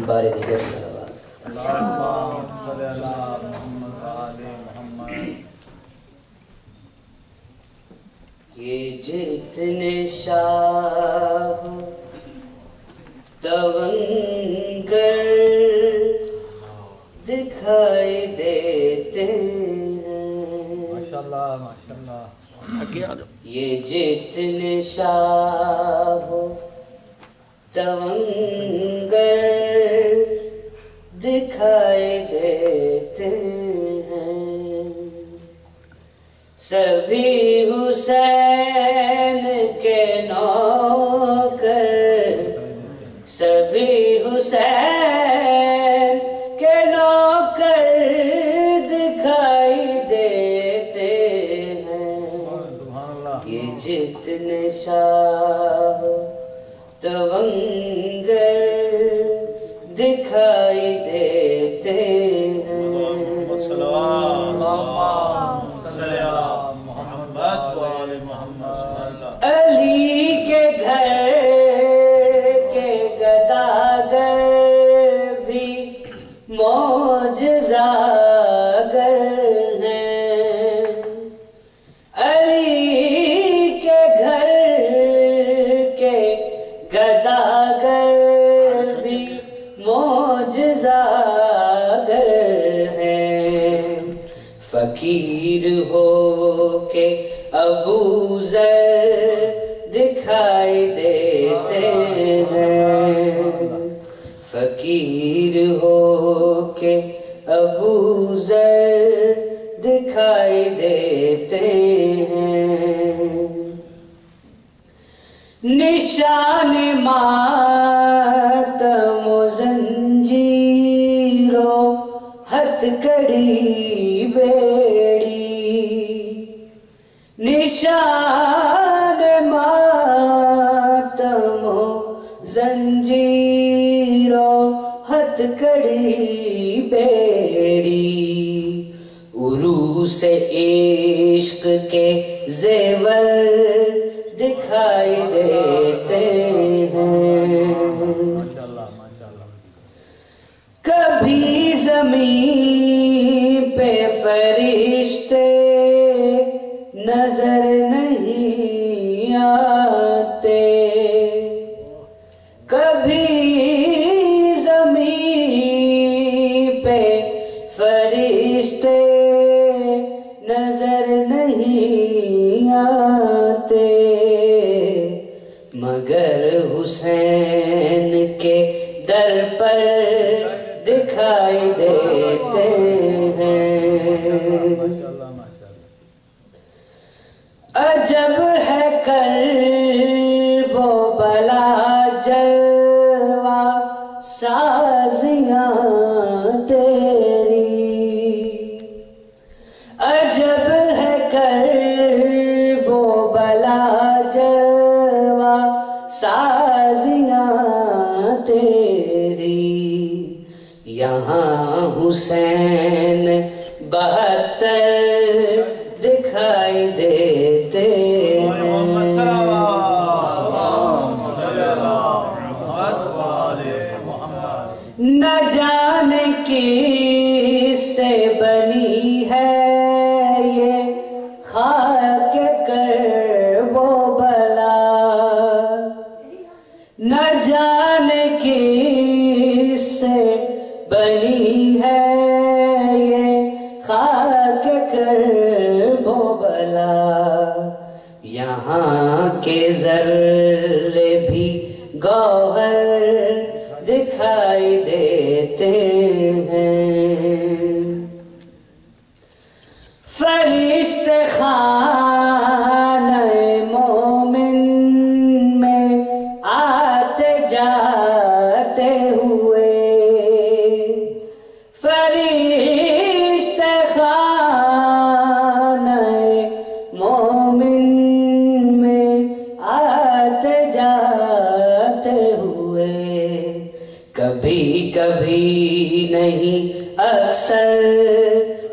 بار دیگر صلوات یہ جتنے شاہ تونگر دکھائی دیتے ہیں، ماشاءاللہ ماشاءاللہ، یہ جتنے شاہ تونگر دکھائی دیتے ہیں، سبھی حسین کے نوکر، سبھی حسین کے نوکر دکھائی دیتے ہیں، یہ جتنے شاہ تونگر دکھائی دیتے ہیں، علی کے گھر کے گداگر بھی معجزاگر ہیں، علی کے گھر کے گداگر بھی معجزاگر ہیں، فقیر ہو کے ابو ذر دکھائی دیتے ہیں، فقیر ہو کے ابو ذر دکھائی دیتے ہیں، نشان ماتم و زنجیر و ہتھ کڑی بیڑی، نشان ماتم و زنجیر و ہتھ کڑی بیڑی، عروس عشق کے زیور دکھائی دیتے ہیں، کبھی زمین پہ فرشتے نظر نہیں آتے، کبھی زمین پہ فرشتے نظر نہیں آتے، مگر حسین کے در پر دکھائی دیتے ہیں، عجب ہے کرب و بلا جلوہ سازیاں تیری، عجب ہے کرب و بلا جلوہ سازیاں تیری، یہاں حسین 72 دکھائی دیتے ہیں، نہ جانے کس سے بنی ہے یہ خاک کرب و بلا، نہ جانے کس سے بنی ہے یہ خاک کرب و بلا، یہاں کے ذرے بھی گوہر دکھائی دیتے ہیں، فرشتے خانہ مومن میں آتے جاتے ہوئے، فرشتے خانہ مومن میں آتے جاتے ہوئے، کبھی کبھی نہیں اکثر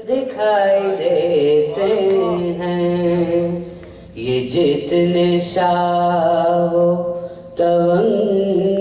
دکھائی دیتے ہیں، یہ جتنے شاہ تونگر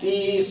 30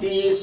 30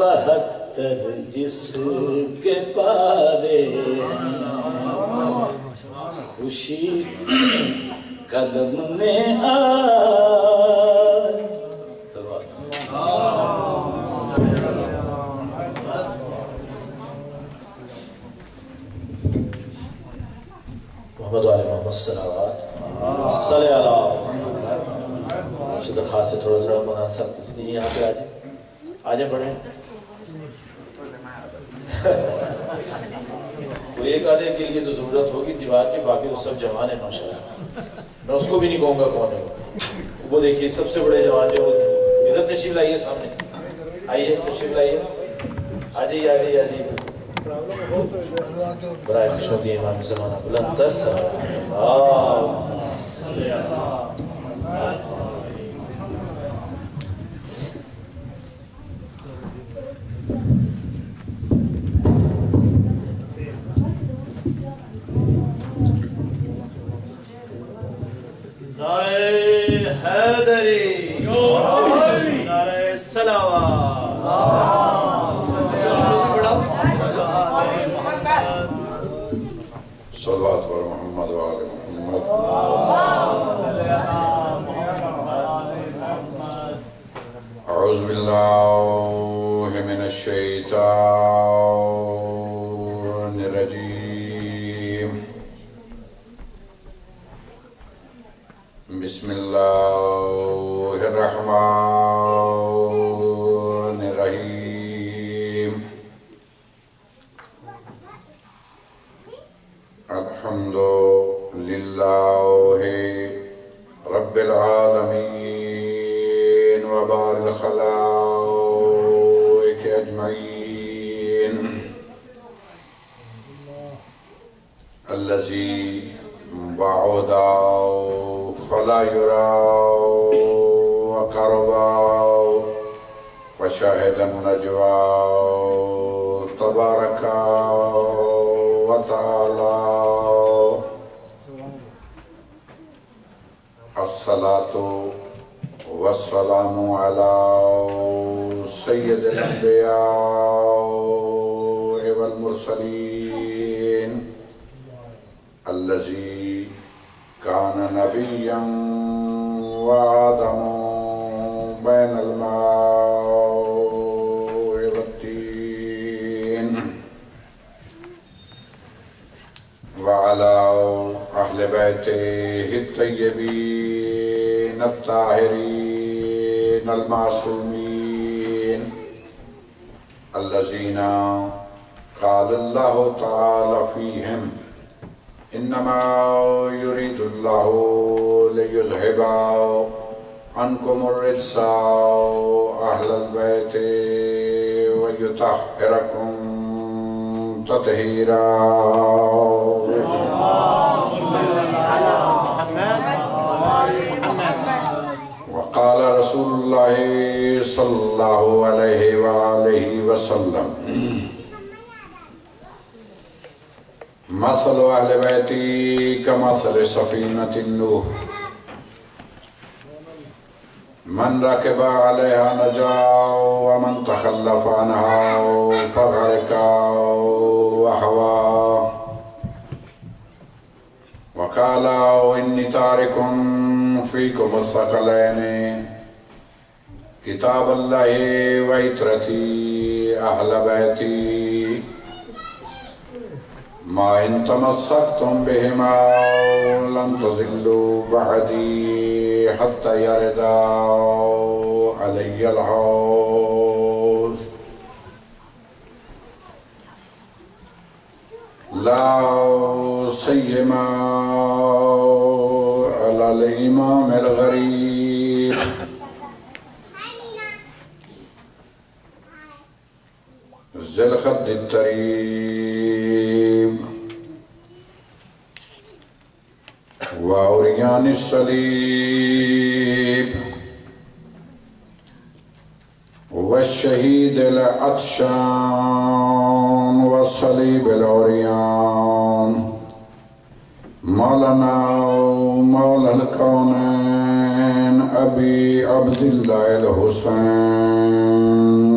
72 جس کے پارے ہیں، خوشی قلم میں آئے. سلوات. محمد علی محمد صلوات صلی اللہ آپ سے درخواست ہے تھوڑا مولانا صاحب کسی کے یہاں پہ آجائیں پڑھیں. کوئی ایک آدھے کے لیے تو ضرورت ہوگی دیوار کے، باقی تو سب جوان ہیں ماشاءاللہ. میں اس کو بھی نہیں کہوں گا کون ہے وہ دیکھیے سب سے بڑے جوان جو ادھر تشریف لائیے، سامنے آئیے، تشریف لائیے، آجائیے آجائیے آجائیے. برائے خوشنودی امام زمانہ بلند تر صلوات نعرہ حیدری، نعرہ صلوات. صلوات پر محمد وآل محمد. اعوذ باللہ من الشیطان الرجیم. بسم اللہ الرحمن الرحیم. الحمد للہ رب العالمین وبار الخلائق اجمعین الذی بعد فلا يرى وقربا فشاهد النجوى تبارك وتعالى. الصلاة والسلام على سيد الأنبياء والمرسلين الذي كان نبيا وآدم بين الماء والطين وعلى أهل بيته الطيبين الطاهرين المعصومين الذين قال الله تعالى فيهم انما يريد الله ليذهب عنكم الرجس اهل البيت ويطهركم تطهيرا. وقال رسول الله صلى الله عليه وآله وسلم مثل أهل بيتي كمثل سفينة نوح من ركب عليها نجا ومن تخلف عنها فغرق وهوى. وقال إني تارك فيكم الثقلين كتاب الله وعترتي أهل بيتي ما إن تمسكتم بهما لن تضلوا بعدي حتى يرد علي الحوض. لا سيما على الإمام الغريب ذي الخد التريب وعريان الصليب والشهيد العطشان والصليب العريان مولانا مولا الكونين أبي عبد الله الحسين.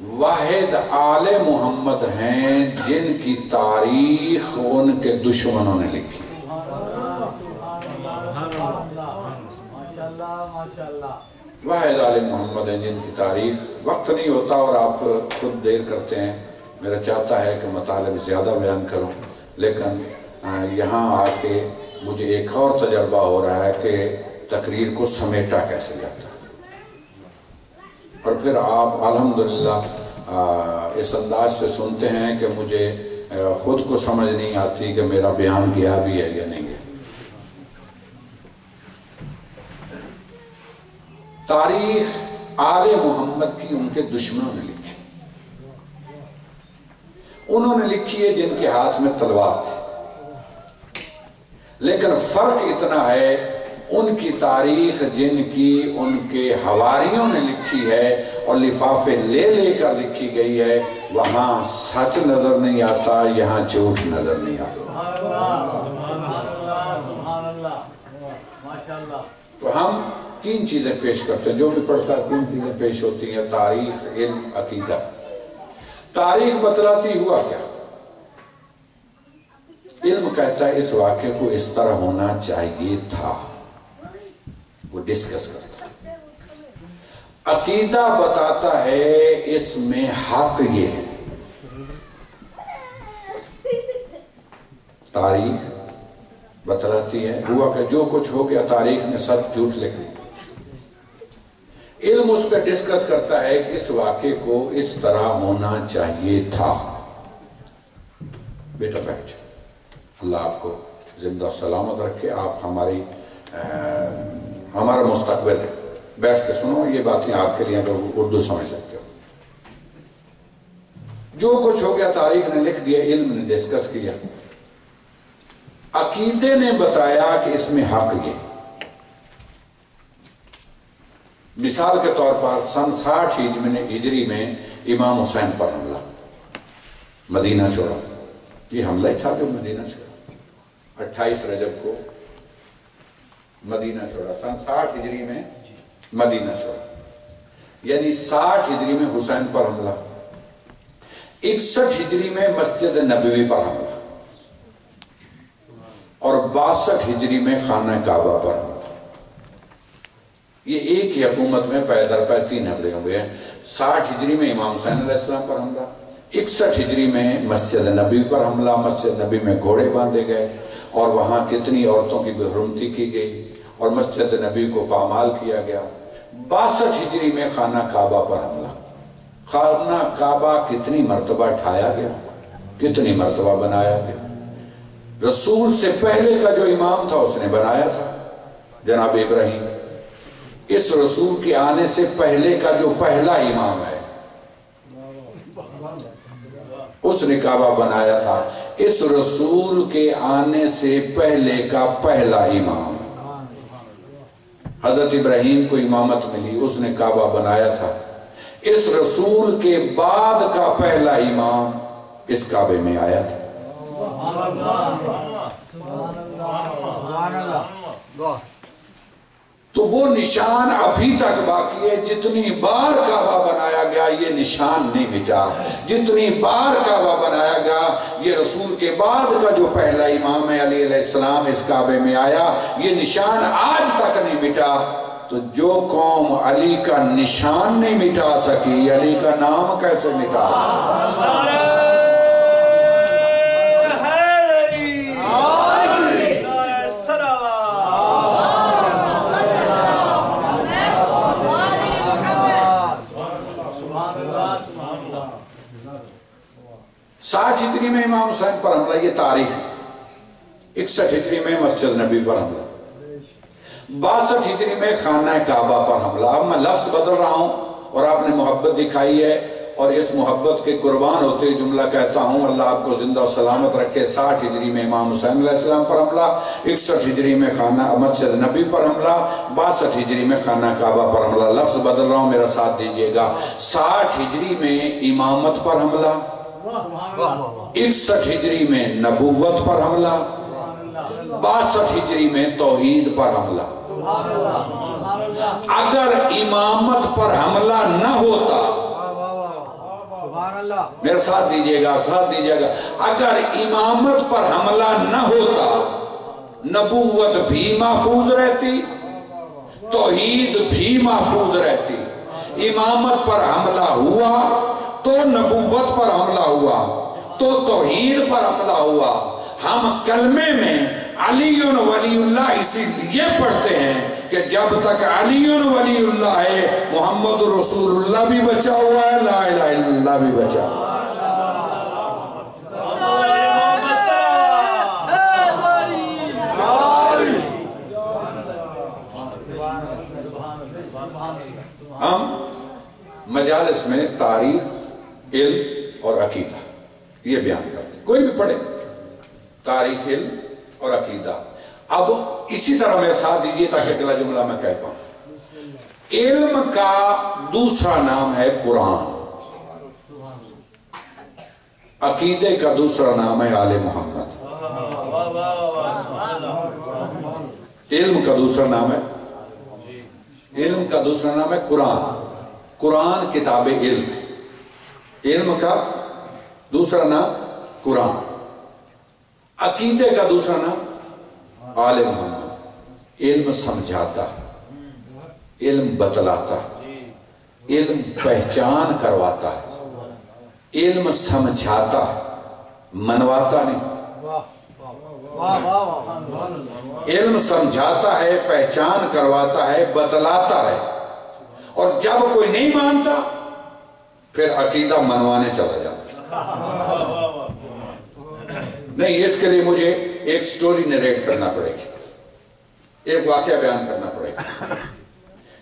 واحد آل محمد ہیں جن کی تاریخ ان کے دشمنوں نے لکھی. واحد آل محمد ہیں جن کی تاریخ. وقت نہیں ہوتا اور آپ خود دیر کرتے ہیں. میرا چاہتا ہے کہ مطالب زیادہ بیان کروں، لیکن یہاں آ کے مجھے ایک اور تجربہ ہو رہا ہے کہ تقریر کو سمیٹا کیسے جاتا ہے. اور پھر آپ الحمدللہ اس انداز سے سنتے ہیں کہ مجھے خود کو سمجھ نہیں آتی کہ میرا بیان گیا بھی ہے یا نہیں گیا. تاریخ آل محمد کی ان کے دشمنوں نے لکھی. انہوں نے لکھی ہے جن کے ہاتھ میں تلوار تھی، لیکن فرق اتنا ہے ان کی تاریخ جن کی ان کے حواریوں نے لکھی ہے اور لفافے لے لے کر لکھی گئی ہے، وہاں سچ نظر نہیں آتا، یہاں جھوٹ نظر نہیں آتا. تو ہم تین چیزیں پیش کرتے ہیں. جو بھی پڑھتا ہے تین چیزیں پیش ہوتی ہیں: تاریخ، علم، عقیدہ. تاریخ بتلاتی ہوا کیا. علم کہتا ہے اس واقعے کو اس طرح ہونا چاہیے تھا، وہ ڈسکس کرتا ہے. عقیدہ بتاتا ہے اس میں حق یہ ہے. تاریخ بتلاتی ہے ہوا کہ جو کچھ ہو گیا تاریخ نے سچ جھوٹ لکھ دیا. علم اس پہ ڈسکس کرتا ہے کہ اس واقعے کو اس طرح ہونا چاہیے تھا. بیٹا بیٹھ، اللہ آپ کو زندہ سلامت رکھے. آپ ہمارا مستقبل ہے. بیٹھ کے سنو، یہ باتیں آپ کے لیے اردو سمجھ سکتے ہو. جو کچھ ہو گیا تاریخ نے لکھ دیا، علم نے ڈسکس کیا. عقیدے نے بتایا کہ اس میں حق یہ. مثال کے طور پر سن 60 ہجری میں امام حسین پر حملہ، مدینہ چھوڑا. یہ حملہ ہی تھا جو مدینہ چھوڑا. 28 رجب کو مدینہ چھوڑا. سن 60 ہجری میں مدینہ چھوڑا، یعنی 60 ہجری میں حسین پر حملہ، 61 ہجری میں مسجد نبوی پر حملہ، اور 62 ہجری میں خانہ کعبہ پر حملہ. یہ ایک ہی حکومت میں پے در پے 3 حملے ہوئے ہیں. 60 ہجری میں امام حسین علیہ السلام پر حملہ، 61 ہجری میں مسجد نبی پر حملہ. مسجد نبی میں گھوڑے باندھے گئے اور وہاں کتنی عورتوں کی بے حرمتی کی گئی اور مسجد نبی کو پامال کیا گیا. 62 ہجری میں خانہ کعبہ پر حملہ. خانہ کعبہ کتنی مرتبہ ٹھایا گیا، کتنی مرتبہ بنایا گیا. رسول سے پہلے کا جو امام تھا اس نے بنایا تھا، جناب ابراہیم. اس رسول کے آنے سے پہلے کا جو پہلا امام ہے اس نے کعبہ بنایا تھا. اس رسول کے آنے سے پہلے کا پہلا امام حضرت ابراہیم کو امامت ملی، اس نے کعبہ بنایا تھا. اس رسول کے بعد کا پہلا امام اس کعبے میں آیا تھا. تو وہ نشان ابھی تک باقی ہے. جتنی بار کعبہ بنایا گیا یہ نشان نہیں مٹا. جتنی بار کعبہ بنایا گیا یہ رسول کے بعد کا جو پہلا امام ہے علی علیہ السلام اس کعبے میں آیا، یہ نشان آج تک نہیں مٹا. تو جو قوم علی کا نشان نہیں مٹا سکی، علی کا نام کیسے مٹا؟ ساٹھ ہجری میں امام حسین پر حملہ، یہ تاریخ. 61 ہجری میں مسجد نبی پر حملہ، 62 ہجری میں خانہ کعبہ پر حملہ. اب میں لفظ بدل رہا ہوں اور آپ نے محبت دکھائی ہے اور اس محبت کے قربان ہوتے جملہ کہتا ہوں اللہ آپ کو زندہ و سلامت رکھے. 60 ہجری میں امام حسین علیہ السلام پر حملہ، 61 ہجری میں خانہ مسجد نبی پر حملہ، 62 ہجری میں خانہ کعبہ پر حملہ. لفظ بدل رہا ہوں، میرا ساتھ دیجئے گا. 60 ہجری میں امامت پر حملہ، 61 ہجری میں نبوت پر حملہ، 62 ہجری میں توحید پر حملہ. اگر امامت پر حملہ نہ ہوتا میرا ساتھ دیجئے گا، ساتھ دیجئے گا. اگر امامت پر حملہ نہ ہوتا نبوت بھی محفوظ رہتی، توحید بھی محفوظ رہتی. امامت پر حملہ ہوا تو نبوت پر حملہ ہوا تو توحید پر حملہ ہوا. ہم کلمے میں علی ولی اللہ اسی لیے پڑھتے ہیں کہ جب تک علی ولی اللہ ہے محمد رسول اللہ بھی بچا ہوا ہے، لا الہ الا اللہ بھی بچا ہوا ہے. ہم مجالس میں تاریخ، علم اور عقیدہ یہ بیان کرتے ہیں. کوئی بھی پڑھے تاریخ، علم اور عقیدہ. اب اسی طرح میں ساتھ دیجئے تاکہ اگلا جملہ میں کہہ پاؤں. علم کا دوسرا نام ہے قرآن، عقیدے کا دوسرا نام ہے آل محمد. علم کا دوسرا نام ہے، علم کا دوسرا نام ہے قرآن. قرآن کتاب علم ہے. علم کا دوسرا نام قرآن. عقیدے کا دوسرا نام آل محمد. علم سمجھاتا ہے، علم بتلاتا ہے، علم پہچان کرواتا ہے، علم سمجھاتا ہے، منواتا نہیں. علم سمجھاتا ہے، پہچان کرواتا ہے، بتلاتا ہے. اور جب کوئی نہیں مانتا پھر عقیدہ منوانے چلا جاتا. نہیں، اس کے لیے مجھے ایک سٹوری نریٹ کرنا پڑے گی، ایک واقعہ بیان کرنا پڑے گا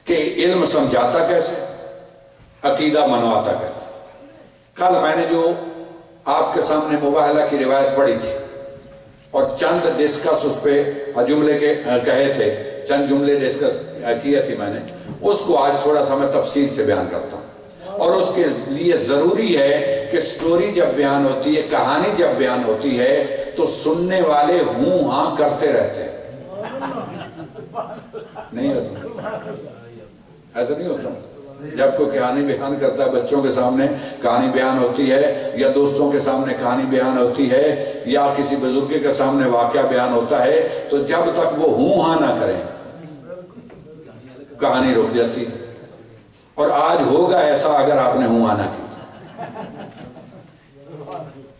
کہ علم سمجھاتا کیسے، عقیدہ منواتا کیسے. کل میں نے جو آپ کے سامنے مباہلہ کی روایت پڑھی تھی اور چند ڈسکس اس پہ جملے کے کہے تھے، چند جملے ڈسکس کیے تھی میں نے، اس کو آج تھوڑا سا میں تفصیل سے بیان کرتا ہوں. اور اس کے لیے ضروری ہے کہ سٹوری جب بیان ہوتی ہے، کہانی جب بیان ہوتی ہے تو سننے والے ہوں ہاں کرتے رہتے ہیں. نہیں ایسا نہیں ہوتا. جب کوئی کہانی بیان کرتا ہے، بچوں کے سامنے کہانی بیان ہوتی ہے یا دوستوں کے سامنے کہانی بیان ہوتی ہے یا کسی بزرگ کے سامنے واقعہ بیان ہوتا ہے، تو جب تک وہ ہوں ہاں نہ کریں کہانی رک جاتی ہے. اور آج ہوگا ایسا اگر آپ نے ہوں ہاں نہ کی.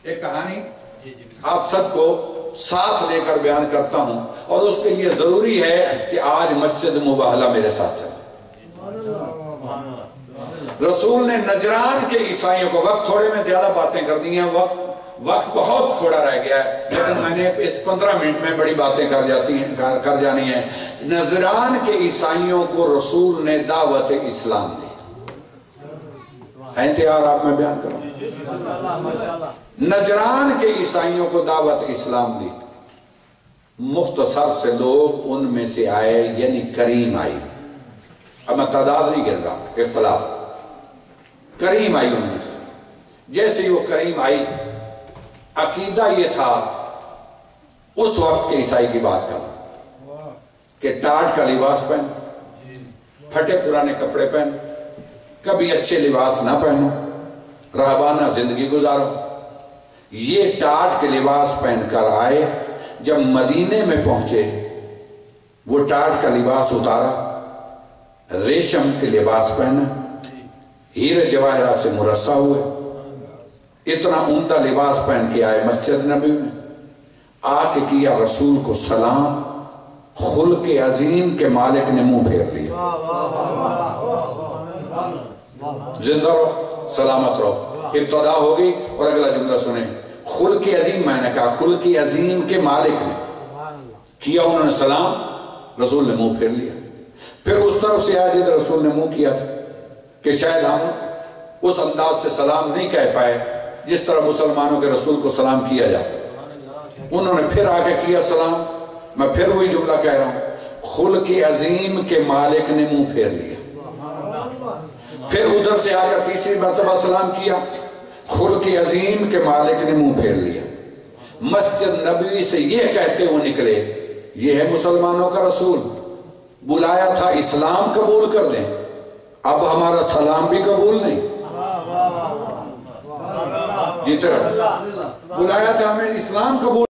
ایک کہانی آپ سب کو ساتھ لے کر بیان کرتا ہوں اور اس کے لیے ضروری ہے کہ آج مسجد مباہلہ میرے ساتھ چلے. رسول نے نجران کے عیسائیوں کو، وقت تھوڑے میں زیادہ باتیں کر دی ہیں، وقت بہت تھوڑا رہ گیا ہے، لیکن میں نے اس 15 منٹ میں بڑی باتیں کر جانی ہیں. نجران کے عیسائیوں کو رسول نے دعوت اسلام دی. انتہار آپ میں بیان کروں. نجران کے عیسائیوں کو دعوت اسلام دی. مختصر سے لوگ ان میں سے آئے، یعنی کریم آئی. اب میں تعداد نہیں گر رہا، اختلاف. کریم آئی ان میں سے. جیسے ہی وہ کریم آئی، عقیدہ یہ تھا اس وقت کے عیسائی کی بات کا کہ ٹاٹ کا لباس پہن، پھٹے پرانے کپڑے پہن، کبھی اچھے لباس نہ پہنو، راہبانہ زندگی گزارو. یہ ٹاٹ کے لباس پہن کر آئے. جب مدینے میں پہنچے وہ ٹاٹ کا لباس اتارا، ریشم کے لباس پہنا، ہیرے جواہرات سے مرصع ہوئے. اتنا عمدہ لباس پہن کے آئے مسجد نبی میں. آ کے کیا رسول کو سلام. خلق عظیم کے مالک نے منہ پھیر لیا. زندہ رہو، سلامت رہو. ابتدا ہوگی اور اگلا جملہ سنیں. خلق عظیم، میں نے کہا خلق عظیم کے مالک نے کیا، انہوں نے سلام، رسول نے منہ پھیر لیا. پھر اس طرف سے آیا جدھر رسول نے منہ کیا تھا کہ شاید ہم اس انداز سے سلام نہیں کہہ پائے جس طرح مسلمانوں کے رسول کو سلام کیا جاتا. انہوں نے پھر آگے کیا سلام. میں پھر وہی جملہ کہہ رہا ہوں، خلق عظیم کے مالک نے منہ پھیر لیا. پھر ادھر سے آ کر تیسری مرتبہ سلام کیا، خلق عظیم کے مالک نے منہ پھیر لیا. مسجد نبوی سے یہ کہتے ہوئے نکلے، یہ ہے مسلمانوں کا رسول، بلایا تھا اسلام قبول کر لیں، اب ہمارا سلام بھی قبول نہیں. جی طرح بلایا تھا ہمیں اسلام قبول